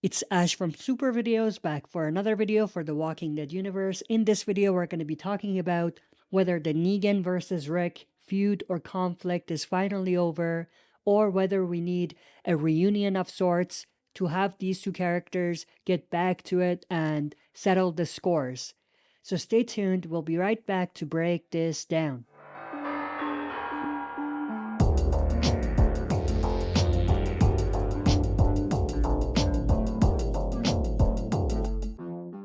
It's Ash from SuperVideos back for another video for the Walking Dead universe. In this video, we're going to be talking about whether the Negan versus Rick feud or conflict is finally over, or whether we need a reunion of sorts to have these two characters get back to it and settle the scores. So stay tuned, we'll be right back to break this down.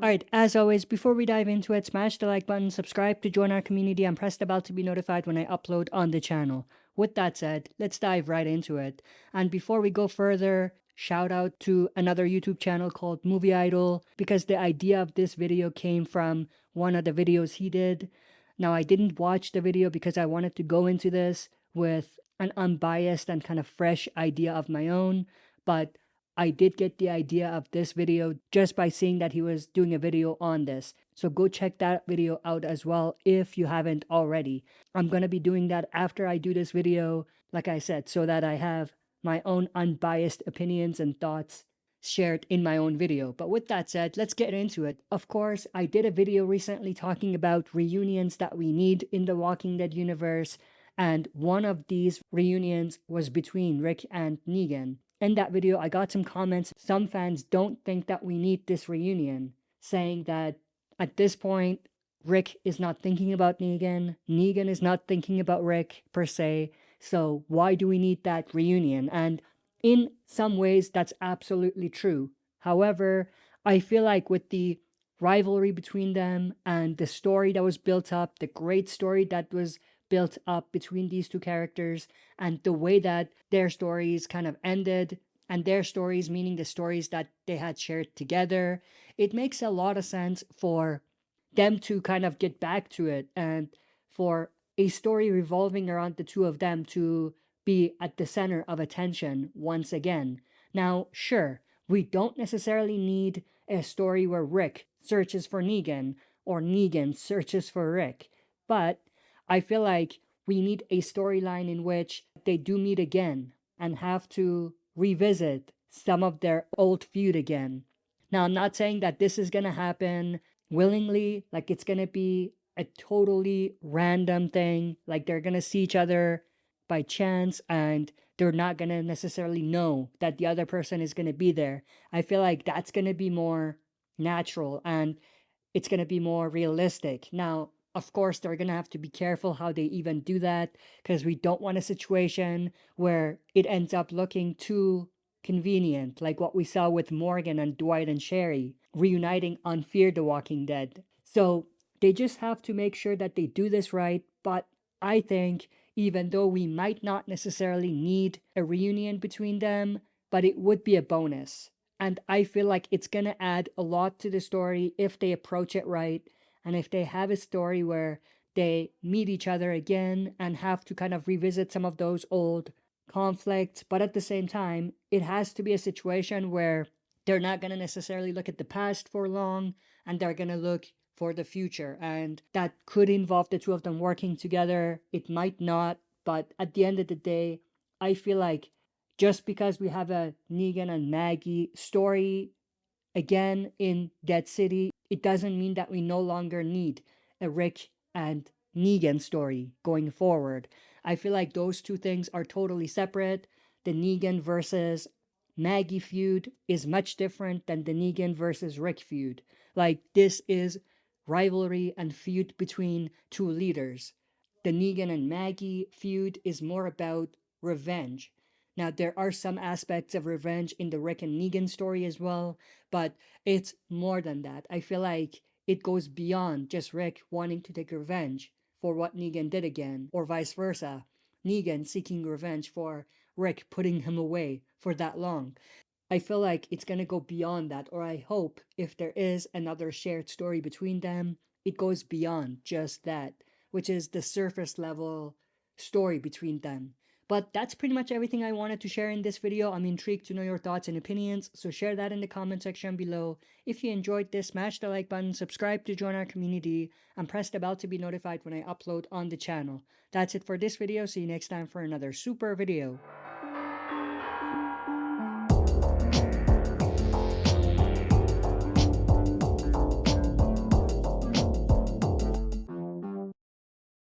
Alright, as always, before we dive into it, smash the like button, subscribe to join our community, and press the bell to be notified when I upload on the channel. With that said, let's dive right into it. And before we go further, shout out to another YouTube channel called Movie Idol, because the idea of this video came from one of the videos he did. Now, I didn't watch the video because I wanted to go into this with an unbiased and kind of fresh idea of my own, but I did get the idea of this video just by seeing that he was doing a video on this. So go check that video out as well if you haven't already. I'm going to be doing that after I do this video, like I said, so that I have my own unbiased opinions and thoughts shared in my own video. But with that said, let's get into it. Of course, I did a video recently talking about reunions that we need in the Walking Dead universe, and one of these reunions was between Rick and Negan. In that video, I got some comments. Some fans don't think that we need this reunion, saying that at this point, Rick is not thinking about Negan. Negan is not thinking about Rick, per se. So why do we need that reunion? And in some ways, that's absolutely true. However, I feel like with the rivalry between them and the story that was built up, the great story that was built up between these two characters, and the way that their stories kind of ended, and their stories meaning the stories that they had shared together, it makes a lot of sense for them to kind of get back to it, and for a story revolving around the two of them to be at the center of attention once again. Now, sure, we don't necessarily need a story where Rick searches for Negan or Negan searches for Rick, but I feel like we need a storyline in which they do meet again and have to revisit some of their old feud again. Now, I'm not saying that this is going to happen willingly, like it's going to be a totally random thing, like they're going to see each other by chance and they're not going to necessarily know that the other person is going to be there. I feel like that's going to be more natural and it's going to be more realistic. Now, of course, they're going to have to be careful how they even do that, because we don't want a situation where it ends up looking too convenient, like what we saw with Morgan and Dwight and Sherry reuniting on Fear the Walking Dead. So they just have to make sure that they do this right. But I think even though we might not necessarily need a reunion between them, but it would be a bonus. And I feel like it's going to add a lot to the story if they approach it right. And if they have a story where they meet each other again and have to kind of revisit some of those old conflicts, but at the same time, it has to be a situation where they're not going to necessarily look at the past for long and they're going to look for the future. And that could involve the two of them working together. It might not, but at the end of the day, I feel like just because we have a Negan and Maggie story again in Dead City, it doesn't mean that we no longer need a Rick and Negan story going forward. I feel like those two things are totally separate. The Negan versus Maggie feud is much different than the Negan versus Rick feud. Like, this is rivalry and feud between two leaders. The Negan and Maggie feud is more about revenge. Now, there are some aspects of revenge in the Rick and Negan story as well, but it's more than that. I feel like it goes beyond just Rick wanting to take revenge for what Negan did again, or vice versa. Negan seeking revenge for Rick putting him away for that long. I feel like it's going to go beyond that, or I hope if there is another shared story between them, it goes beyond just that, which is the surface level story between them. But that's pretty much everything I wanted to share in this video. I'm intrigued to know your thoughts and opinions, so share that in the comment section below. If you enjoyed this, smash the like button, subscribe to join our community, and press the bell to be notified when I upload on the channel. That's it for this video. See you next time for another super video.